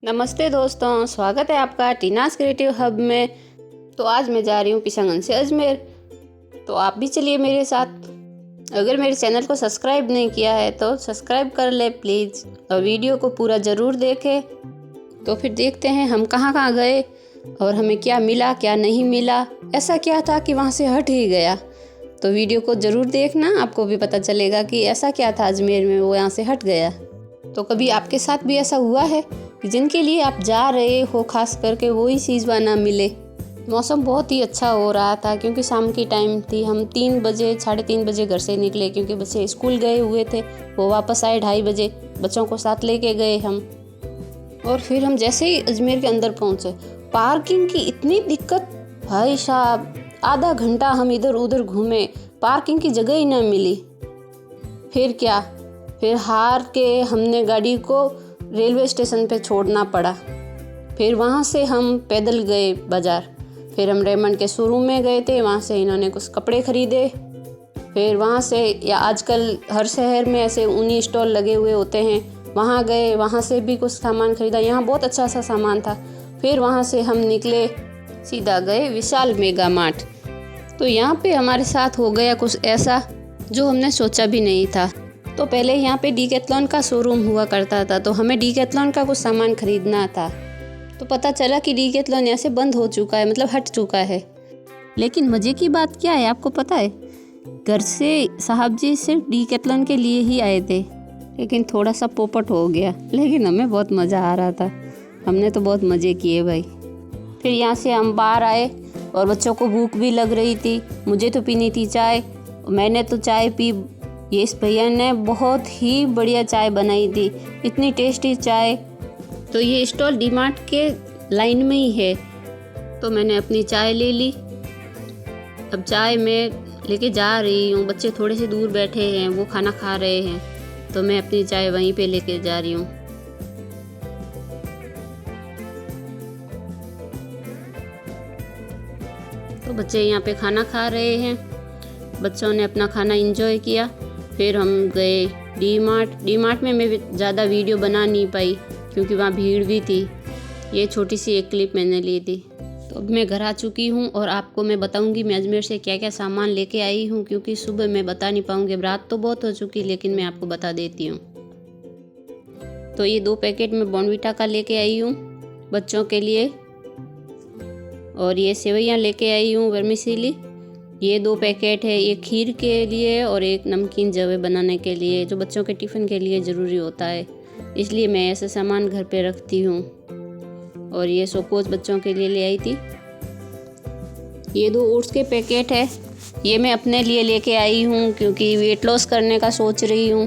नमस्ते दोस्तों, स्वागत है आपका टीनास क्रिएटिव हब में। तो आज मैं जा रही हूँ किशनगंज से अजमेर, तो आप भी चलिए मेरे साथ। अगर मेरे चैनल को सब्सक्राइब नहीं किया है तो सब्सक्राइब कर ले प्लीज़, और वीडियो को पूरा ज़रूर देखें। तो फिर देखते हैं हम कहाँ कहाँ गए और हमें क्या मिला क्या नहीं मिला, ऐसा क्या था कि वहाँ से हट ही गया। तो वीडियो को ज़रूर देखना, आपको भी पता चलेगा कि ऐसा क्या था अजमेर में वो यहाँ से हट गया। तो कभी आपके साथ भी ऐसा हुआ है कि जिनके लिए आप जा रहे हो खास करके वही चीज़ वहाँ ना मिले। मौसम बहुत ही अच्छा हो रहा था क्योंकि शाम की टाइम थी। हम 3 बजे 3:30 बजे घर से निकले क्योंकि बच्चे स्कूल गए हुए थे। वो वापस आए 2:30 बजे, बच्चों को साथ लेके गए हम। और फिर हम जैसे ही अजमेर के अंदर पहुँचे, पार्किंग की इतनी दिक्कत, भाई साहब आधा घंटा हम इधर उधर घूमे, पार्किंग की जगह ही ना मिली। फिर क्या, फिर हार के हमने गाड़ी को रेलवे स्टेशन पे छोड़ना पड़ा। फिर वहाँ से हम पैदल गए बाज़ार। फिर हम रेमंड के शोरूम में गए थे, वहाँ से इन्होंने कुछ कपड़े ख़रीदे। फिर वहाँ से, या आजकल हर शहर में ऐसे ऊनी स्टॉल लगे हुए होते हैं, वहाँ गए, वहाँ से भी कुछ सामान ख़रीदा। यहाँ बहुत अच्छा सा सामान था। फिर वहाँ से हम निकले, सीधा गए विशाल मेगा मार्ट। तो यहाँ पे हमारे साथ हो गया कुछ ऐसा जो हमने सोचा भी नहीं था। तो पहले यहाँ पे डीकैथलॉन का शोरूम हुआ करता था, तो हमें डीकैथलॉन का कुछ सामान खरीदना था। तो पता चला कि डीकैथलॉन यहाँ से बंद हो चुका है, मतलब हट चुका है। लेकिन मज़े की बात क्या है आपको पता है, घर से साहब जी सिर्फ डीकैथलॉन के लिए ही आए थे, लेकिन थोड़ा सा पोपट हो गया। लेकिन हमें बहुत मज़ा आ रहा था, हमने तो बहुत मज़े किए भाई। फिर यहाँ से हम बाहर आए और बच्चों को भूख भी लग रही थी। मुझे तो पीनी थी चाय, मैंने तो चाय पी। ये इस भैया ने बहुत ही बढ़िया चाय बनाई थी, इतनी टेस्टी चाय। तो ये स्टॉल डी मार्ट के लाइन में ही है। तो मैंने अपनी चाय ले ली। अब चाय मैं लेके जा रही हूँ, बच्चे थोड़े से दूर बैठे हैं, वो खाना खा रहे हैं, तो मैं अपनी चाय वहीं पे लेके जा रही हूँ। तो बच्चे यहाँ पे खाना खा रहे हैं, बच्चों ने अपना खाना एंजॉय किया। फिर हम गए डी मार्ट में मैं ज़्यादा वीडियो बना नहीं पाई क्योंकि वहाँ भीड़ भी थी। ये छोटी सी एक क्लिप मैंने ली थी। तो अब मैं घर आ चुकी हूँ और आपको मैं बताऊँगी मैं अजमेर से क्या क्या सामान लेके आई हूँ, क्योंकि सुबह मैं बता नहीं पाऊँगी, रात तो बहुत हो चुकी, लेकिन मैं आपको बता देती हूँ। तो ये 2 पैकेट में बॉर्नवीटा का लेके आई हूँ बच्चों के लिए, और ये सेवइयाँ लेके आई हूँ वर्मिसेली। ये 2 पैकेट है, एक खीर के लिए और एक नमकीन जवे बनाने के लिए, जो बच्चों के टिफ़िन के लिए ज़रूरी होता है, इसलिए मैं ऐसे सामान घर पे रखती हूँ। और ये सोकोज बच्चों के लिए ले आई थी। ये 2 ओट्स के पैकेट है, ये मैं अपने लिए लेके आई हूँ क्योंकि वेट लॉस करने का सोच रही हूँ,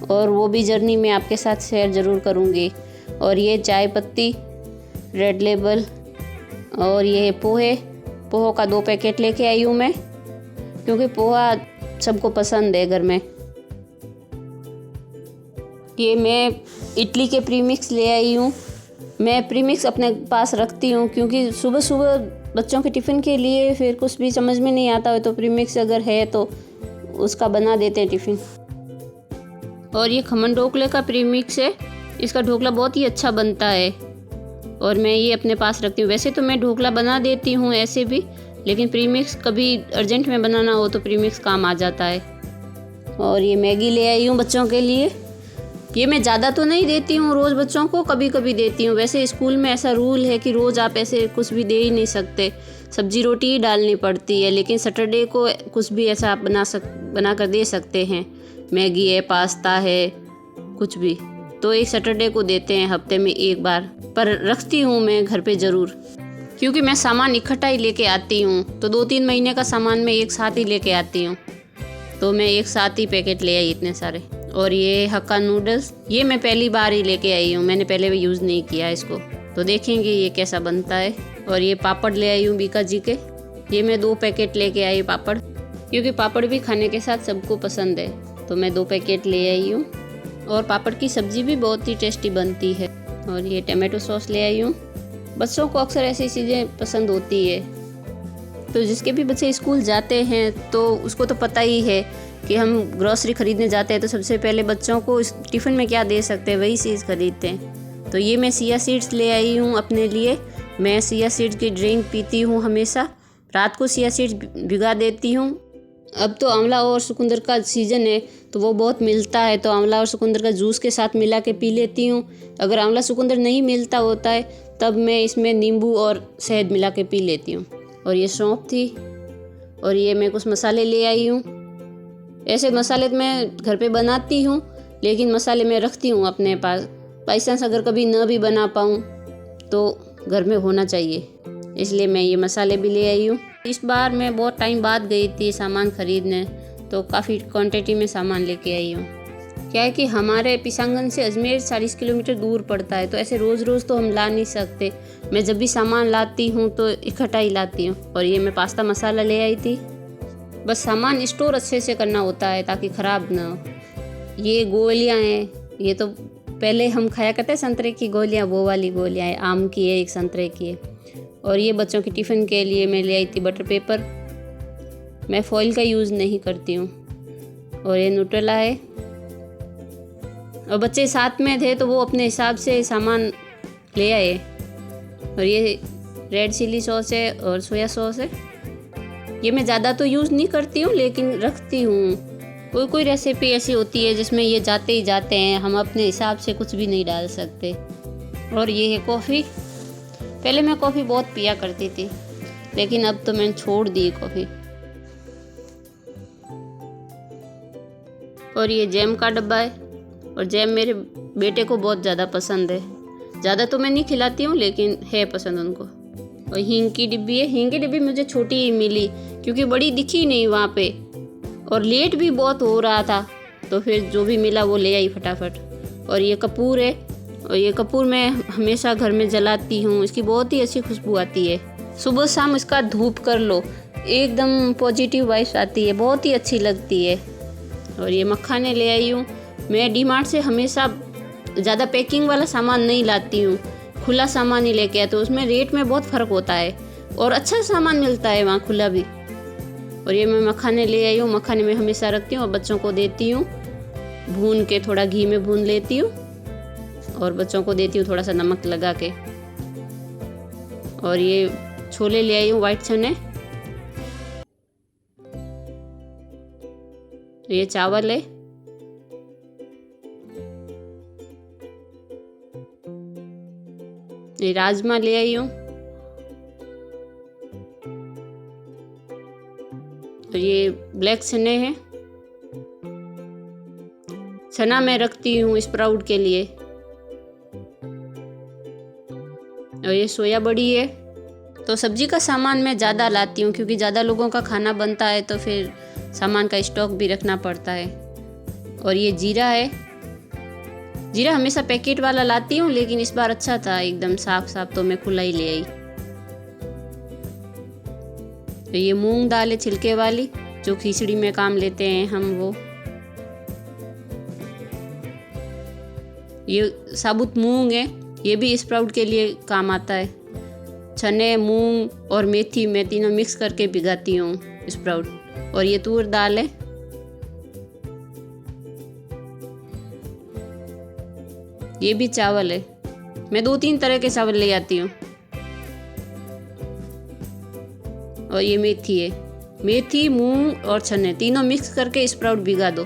और वो भी जर्नी में आपके साथ शेयर ज़रूर करूँगी। और ये चाय पत्ती रेड लेबल, और ये पोहे का 2 पैकेट लेके आई हूँ मैं, क्योंकि पोहा सबको पसंद है घर में। ये मैं इडली के प्रीमिक्स ले आई हूँ। मैं प्रीमिक्स अपने पास रखती हूँ क्योंकि सुबह सुबह बच्चों के टिफ़िन के लिए फिर कुछ भी समझ में नहीं आता हो, तो प्रीमिक्स अगर है तो उसका बना देते हैं टिफ़िन। और ये खमन ढोकले का प्रीमिक्स है, इसका ढोकला बहुत ही अच्छा बनता है और मैं ये अपने पास रखती हूँ। वैसे तो मैं ढोकला बना देती हूँ ऐसे भी, लेकिन प्रीमिक्स कभी अर्जेंट में बनाना हो तो प्रीमिक्स काम आ जाता है। और ये मैगी ले आई हूँ बच्चों के लिए। ये मैं ज़्यादा तो नहीं देती हूँ रोज़ बच्चों को, कभी कभी देती हूँ। वैसे स्कूल में ऐसा रूल है कि रोज़ आप ऐसे कुछ भी दे ही नहीं सकते, सब्जी रोटी ही डालनी पड़ती है, लेकिन सैटरडे को कुछ भी ऐसा आप बना कर दे सकते हैं। मैगी है, पास्ता है, कुछ भी, तो एक सैटरडे को देते हैं हफ्ते में 1 बार। पर रखती हूँ मैं घर पे ज़रूर, क्योंकि मैं सामान इकट्ठा ही लेके आती हूँ, तो 2-3 महीने का सामान मैं एक साथ ही लेके आती हूँ, तो मैं एक साथ ही पैकेट ले आई इतने सारे। और ये हक्का नूडल्स, ये मैं पहली बार ही लेके आई हूँ, मैंने पहले भी यूज़ नहीं किया इसको, तो देखेंगे ये कैसा बनता है। और ये पापड़ ले आई हूँ बीका जी के, ये मैं 2 पैकेट लेके आई पापड़, क्योंकि पापड़ भी खाने के साथ सबको पसंद है, तो मैं 2 पैकेट ले आई हूँ। और पापड़ की सब्ज़ी भी बहुत ही टेस्टी बनती है। और ये टमाटो सॉस ले आई हूँ, बच्चों को अक्सर ऐसी चीज़ें पसंद होती है, तो जिसके भी बच्चे स्कूल जाते हैं तो उसको तो पता ही है कि हम ग्रॉसरी ख़रीदने जाते हैं तो सबसे पहले बच्चों को इस टिफ़िन में क्या दे सकते हैं वही चीज़ ख़रीदते हैं। तो ये मैं सिया सीड्स ले आई हूँ अपने लिए। मैं सिया सीड्स की ड्रिंक पीती हूँ हमेशा, रात को सिया सीड्स भिगा देती हूँ। अब तो आंवला और चुकंदर का सीज़न है तो वो बहुत मिलता है, तो आंवला और चुकंदर का जूस के साथ मिला के पी लेती हूँ। अगर आंवला चुकंदर नहीं मिलता होता है तब मैं इसमें नींबू और शहद मिला के पी लेती हूँ। और ये सौंफ थी, और ये मैं कुछ मसाले ले आई हूँ। ऐसे मसाले तो मैं घर पे बनाती हूँ, लेकिन मसाले मैं रखती हूँ अपने पास, बाई चांस अगर कभी न भी बना पाऊँ तो घर में होना चाहिए, इसलिए मैं ये मसाले भी ले आई हूँ। इस बार मैं बहुत टाइम बाद गई थी सामान ख़रीदने, तो काफ़ी क्वांटिटी में सामान लेके आई हूँ। क्या है कि हमारे पिशांगन से अजमेर 40 किलोमीटर दूर पड़ता है, तो ऐसे रोज़ रोज़ तो हम ला नहीं सकते। मैं जब भी सामान लाती हूँ तो इकट्ठा ही लाती हूँ। और ये मैं पास्ता मसाला ले आई थी। बस सामान स्टोर अच्छे से करना होता है ताकि ख़राब ना हो। ये गोलियाँ हैं, ये तो पहले हम खाया करते हैं संतरे की गोलियाँ, वो वाली गोलियाँ हैं। आम की है, एक संतरे की है। और ये बच्चों की टिफ़िन के लिए मैं ले आई थी बटर पेपर। मैं फॉइल का यूज़ नहीं करती हूँ। और ये न्यूट्रेला है। और बच्चे साथ में थे तो वो अपने हिसाब से सामान ले आए। और ये रेड चिली सॉस है और सोया सॉस है। ये मैं ज़्यादा तो यूज़ नहीं करती हूँ, लेकिन रखती हूँ। कोई कोई रेसिपी ऐसी होती है जिसमें ये जाते ही जाते हैं, हम अपने हिसाब से कुछ भी नहीं डाल सकते। और ये है कॉफ़ी। पहले मैं कॉफ़ी बहुत पिया करती थी, लेकिन अब तो मैंने छोड़ दी कॉफ़ी। और ये जैम का डब्बा है, और जैम मेरे बेटे को बहुत ज़्यादा पसंद है। ज़्यादा तो मैं नहीं खिलाती हूँ, लेकिन है पसंद उनको। और हींग की डिब्बी है। हींग की डिब्बी मुझे छोटी ही मिली क्योंकि बड़ी दिखी नहीं वहाँ पे, और लेट भी बहुत हो रहा था, तो फिर जो भी मिला वो ले आई फटाफट। और ये कपूर है, और ये कपूर मैं हमेशा घर में जलाती हूँ। इसकी बहुत ही अच्छी खुशबू आती है। सुबह शाम इसका धूप कर लो, एकदम पॉजिटिव वाइब्स आती है, बहुत ही अच्छी लगती है। और ये मखाने ले आई हूँ। मैं डी मार्ट से हमेशा ज़्यादा पैकिंग वाला सामान नहीं लाती हूँ, खुला सामान ही लेके आती हूँ। उसमें रेट में बहुत फ़र्क होता है और अच्छा सामान मिलता है वहाँ खुला भी। और ये मैं मखाने ले आई हूँ। मखाने में हमेशा रखती हूँ और बच्चों को देती हूँ, भून के थोड़ा घी में भून लेती हूँ और बच्चों को देती हूँ थोड़ा सा नमक लगा के। और ये छोले ले आई हूँ, वाइट चने। ये चावल है। ये राजमा ले आई हूँ। तो ये ब्लैक चने हैं। चना मैं रखती हूँ स्प्राउट के लिए। और ये सोया बड़ी है। तो सब्जी का सामान मैं ज़्यादा लाती हूँ क्योंकि ज़्यादा लोगों का खाना बनता है, तो फिर सामान का स्टॉक भी रखना पड़ता है। और ये जीरा है। जीरा हमेशा पैकेट वाला लाती हूँ, लेकिन इस बार अच्छा था एकदम साफ साफ, तो मैं खुला ही ले आई। तो ये मूंग दाल है छिलके वाली, जो खिचड़ी में काम लेते हैं हम वो। ये साबुत मूंग है, ये भी स्प्राउट के लिए काम आता है। चने, मूंग और मेथी मैं तीनों मिक्स करके भिगाती हूँ स्प्राउट। और ये तूर दाल है। ये भी चावल है। मैं 2-3 तरह के चावल ले आती हूँ। और ये मेथी है। मेथी, मूंग और चने तीनों मिक्स करके स्प्राउट भिगा दो,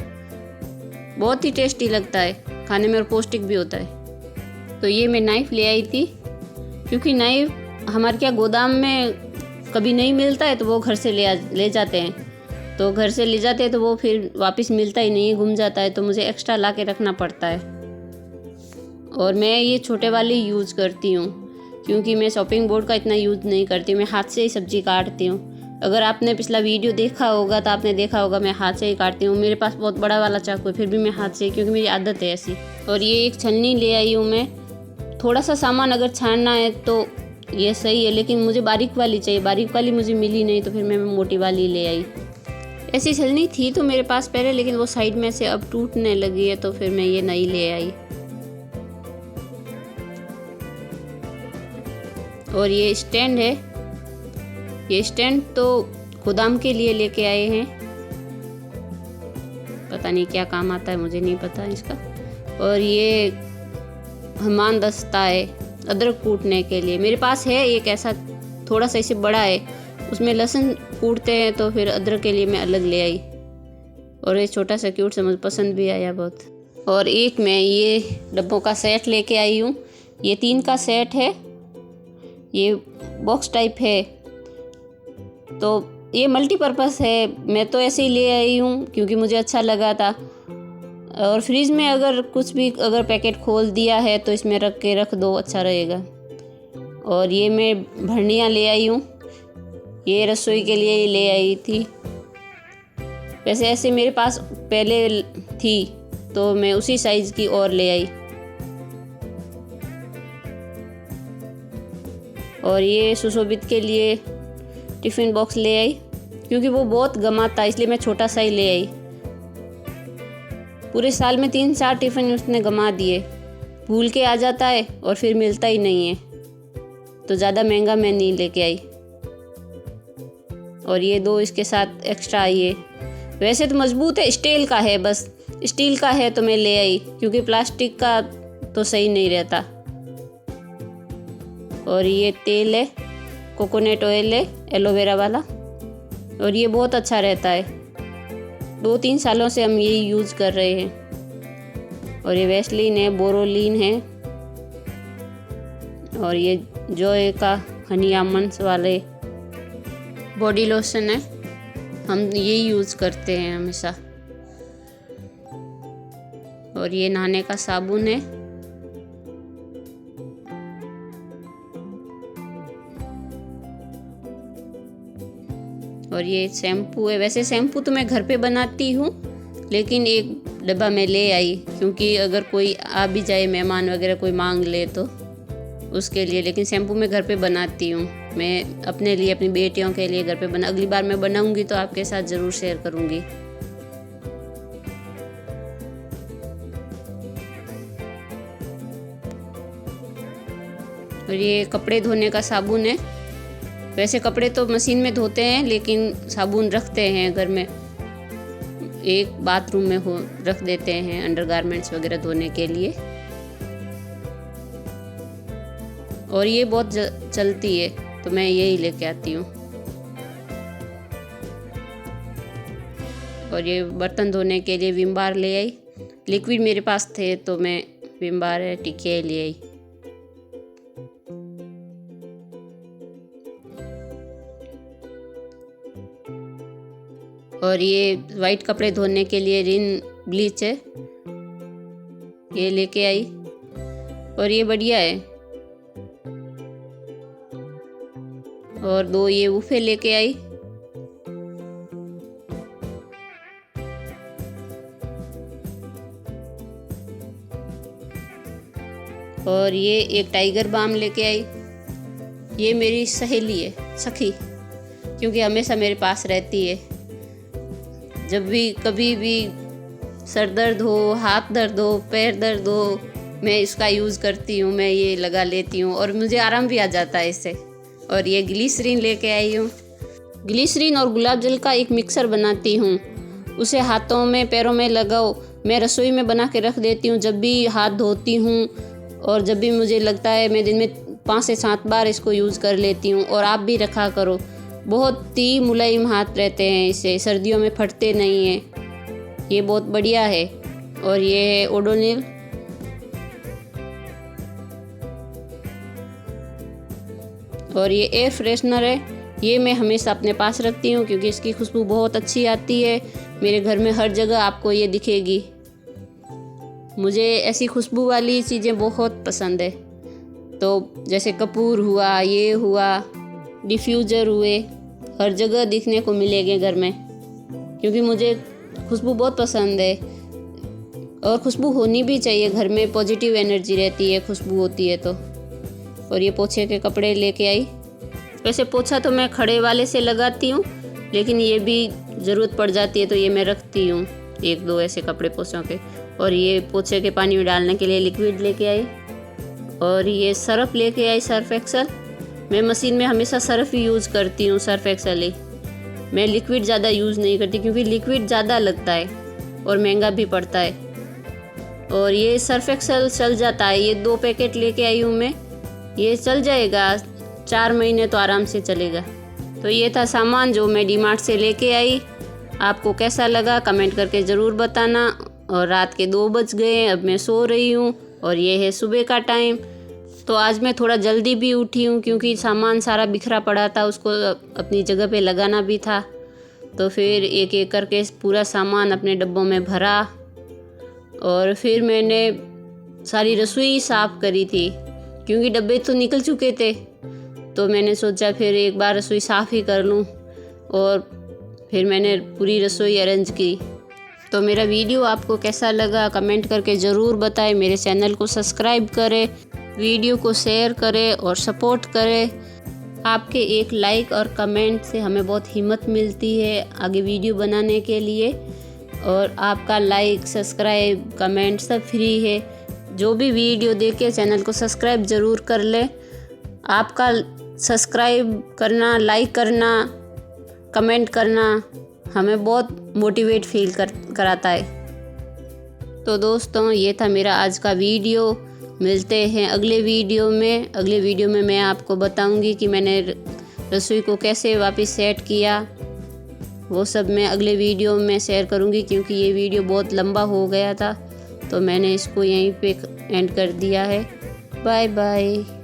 बहुत ही टेस्टी लगता है खाने में और पौष्टिक भी होता है। तो ये मैं नाइफ़ ले आई थी क्योंकि नाइफ़ हमारे क्या गोदाम में कभी नहीं मिलता है, तो वो घर से ले जाते हैं। तो घर से ले जाते हैं तो वो फिर वापस मिलता ही नहीं, गुम जाता है, तो मुझे एक्स्ट्रा ला के रखना पड़ता है। और मैं ये छोटे वाली यूज़ करती हूँ क्योंकि मैं शॉपिंग बोर्ड का इतना यूज़ नहीं करती, मैं हाथ से ही सब्ज़ी काटती हूँ। अगर आपने पिछला वीडियो देखा होगा तो आपने देखा होगा मैं हाथ से ही काटती हूँ। मेरे पास बहुत बड़ा वाला चाकू है, फिर भी मैं हाथ से, क्योंकि मेरी आदत है ऐसी। और ये एक छन्नी ले आई हूँ मैं। थोड़ा सा सामान अगर छानना है तो ये सही है, लेकिन मुझे बारीक वाली चाहिए। बारीक वाली मुझे मिली नहीं, तो फिर मैं मोटी वाली ले आई। ऐसी छलनी थी तो मेरे पास पहले, लेकिन वो साइड में से अब टूटने लगी है, तो फिर मैं ये नई ले आई। और ये स्टैंड है। ये स्टैंड तो गोदाम के लिए लेके आए हैं, पता नहीं क्या काम आता है, मुझे नहीं पता इसका। और ये हमाम दस्ता है अदरक कूटने के लिए। मेरे पास है एक ऐसा थोड़ा सा इसे बड़ा है, उसमें लहसुन कूटते हैं, तो फिर अदरक के लिए मैं अलग ले आई। और ये छोटा सा क्यूट सा मुझे पसंद भी आया बहुत। और एक मैं ये डब्बों का सेट लेके आई हूँ। ये 3 का सेट है, ये बॉक्स टाइप है, तो ये मल्टीपर्पज़ है। मैं तो ऐसे ही ले आई हूँ क्योंकि मुझे अच्छा लगा था। और फ्रिज में अगर कुछ भी अगर पैकेट खोल दिया है तो इसमें रख दो, अच्छा रहेगा। और ये मैं भरनियाँ ले आई हूँ, ये रसोई के लिए ले आई थी। वैसे ऐसे मेरे पास पहले थी तो मैं उसी साइज़ की और ले आई। और ये सुशोभित के लिए टिफ़िन बॉक्स ले आई क्योंकि वो बहुत गमा था, इसलिए मैं छोटा सा ही ले आई। पूरे साल में 3-4 टिफ़िन उसने गमा दिए, भूल के आ जाता है और फिर मिलता ही नहीं है, तो ज़्यादा महंगा मैं नहीं लेके आई। और ये 2 इसके साथ एक्स्ट्रा आई है। वैसे तो मजबूत है, स्टील का है, बस स्टील का है तो मैं ले आई क्योंकि प्लास्टिक का तो सही नहीं रहता। और ये तेल है, कोकोनट ऑयल है, एलोवेरा वाला, और ये बहुत अच्छा रहता है। 2-3 सालों से हम यही यूज़ कर रहे हैं। और ये वैसलीन है, बोरोलीन है, और ये जॉय का हनी आमंड्स वाले बॉडी लोशन है, हम यही यूज़ करते हैं हमेशा। और ये नहाने का साबुन है। और ये शैम्पू है। वैसे शैम्पू तो मैं घर पे बनाती हूँ, लेकिन एक डब्बा मैं ले आई क्योंकि अगर कोई आ भी जाए, मेहमान वगैरह कोई मांग ले तो उसके लिए। लेकिन शैम्पू मैं घर पे बनाती हूँ, मैं अपने लिए, अपनी बेटियों के लिए घर पे बना। अगली बार मैं बनाऊँगी तो आपके साथ ज़रूर शेयर करूँगी। और ये कपड़े धोने का साबुन है। वैसे कपड़े तो मशीन में धोते हैं, लेकिन साबुन रखते हैं घर में, एक बाथरूम में रख देते हैं अंडरगारमेंट्स वगैरह धोने के लिए। और ये बहुत चलती है तो मैं यही लेके आती हूँ। और ये बर्तन धोने के लिए विम बार ले आई। लिक्विड मेरे पास थे तो मैं विम बार है टिकिया ले आई। और ये वाइट कपड़े धोने के लिए रिन ब्लीच है, ये लेके आई। और ये बढ़िया है। और 2 ये वूफे लेके आई। और ये एक टाइगर बाम लेके आई। ये मेरी सहेली है, सखी, क्योंकि हमेशा मेरे पास रहती है। जब भी कभी भी सर दर्द हो, हाथ दर्द हो, पैर दर्द हो, मैं इसका यूज़ करती हूँ, मैं ये लगा लेती हूँ और मुझे आराम भी आ जाता है इससे। और ये ग्लिसरीन लेके आई हूँ। ग्लिसरीन और गुलाब जल का एक मिक्सर बनाती हूँ, उसे हाथों में पैरों में लगाओ। मैं रसोई में बना के रख देती हूँ, जब भी हाथ धोती हूँ और जब भी मुझे लगता है, मैं दिन में 5 से 7 बार इसको यूज़ कर लेती हूँ। और आप भी रखा करो, बहुत ही मुलायम हाथ रहते हैं इससे, सर्दियों में फटते नहीं हैं, ये बहुत बढ़िया है। और ये है ओडोनिल। और ये एयर फ्रेशनर है, ये मैं हमेशा अपने पास रखती हूँ क्योंकि इसकी खुशबू बहुत अच्छी आती है। मेरे घर में हर जगह आपको ये दिखेगी। मुझे ऐसी खुशबू वाली चीज़ें बहुत पसंद है। तो जैसे कपूर हुआ, ये हुआ, डिफ्यूज़र हुए, हर जगह दिखने को मिलेंगे घर में, क्योंकि मुझे खुशबू बहुत पसंद है। और खुशबू होनी भी चाहिए घर में, पॉजिटिव एनर्जी रहती है खुशबू होती है तो। और ये पोछे के कपड़े लेके आई। वैसे पोछा तो मैं खड़े वाले से लगाती हूँ, लेकिन ये भी ज़रूरत पड़ जाती है तो ये मैं रखती हूँ 1-2 ऐसे कपड़े पोछों के। और ये पोछे के पानी में डालने के लिए लिक्विड लेके आई। और ये सर्फ लेके आई, सर्फ एक्सल। मैं मशीन में हमेशा सर्फ ही यूज़ करती हूँ, सर्फ एक्सल ही। मैं लिक्विड ज़्यादा यूज़ नहीं करती क्योंकि लिक्विड ज़्यादा लगता है और महंगा भी पड़ता है। और ये सर्फ एक्सेल चल जाता है, ये 2 पैकेट लेके आई हूँ मैं, ये चल जाएगा 4 महीने तो आराम से चलेगा। तो ये था सामान जो मैं डीमार्ट से लेके आई। आपको कैसा लगा कमेंट करके ज़रूर बताना। और रात के 2 बज गए, अब मैं सो रही हूँ और ये है सुबह का टाइम। तो आज मैं थोड़ा जल्दी भी उठी हूँ क्योंकि सामान सारा बिखरा पड़ा था, उसको अपनी जगह पे लगाना भी था। तो फिर एक एक करके पूरा सामान अपने डब्बों में भरा और फिर मैंने सारी रसोई साफ़ करी थी क्योंकि डब्बे तो निकल चुके थे। तो मैंने सोचा फिर एक बार रसोई साफ़ ही कर लूँ और फिर मैंने पूरी रसोई अरेंज की। तो मेरा वीडियो आपको कैसा लगा कमेंट करके ज़रूर बताएं। मेरे चैनल को सब्सक्राइब करें, वीडियो को शेयर करें और सपोर्ट करें। आपके एक लाइक और कमेंट से हमें बहुत हिम्मत मिलती है आगे वीडियो बनाने के लिए। और आपका लाइक, सब्सक्राइब, कमेंट सब फ्री है। जो भी वीडियो देखे चैनल को सब्सक्राइब ज़रूर कर लें। आपका सब्सक्राइब करना, लाइक करना, कमेंट करना हमें बहुत मोटिवेट फील कराता है। तो दोस्तों ये था मेरा आज का वीडियो। मिलते हैं अगले वीडियो में। अगले वीडियो में मैं आपको बताऊंगी कि मैंने रसोई को कैसे वापस सेट किया। वो सब मैं अगले वीडियो में शेयर करूंगी क्योंकि ये वीडियो बहुत लंबा हो गया था, तो मैंने इसको यहीं पे एंड कर दिया है। Bye bye.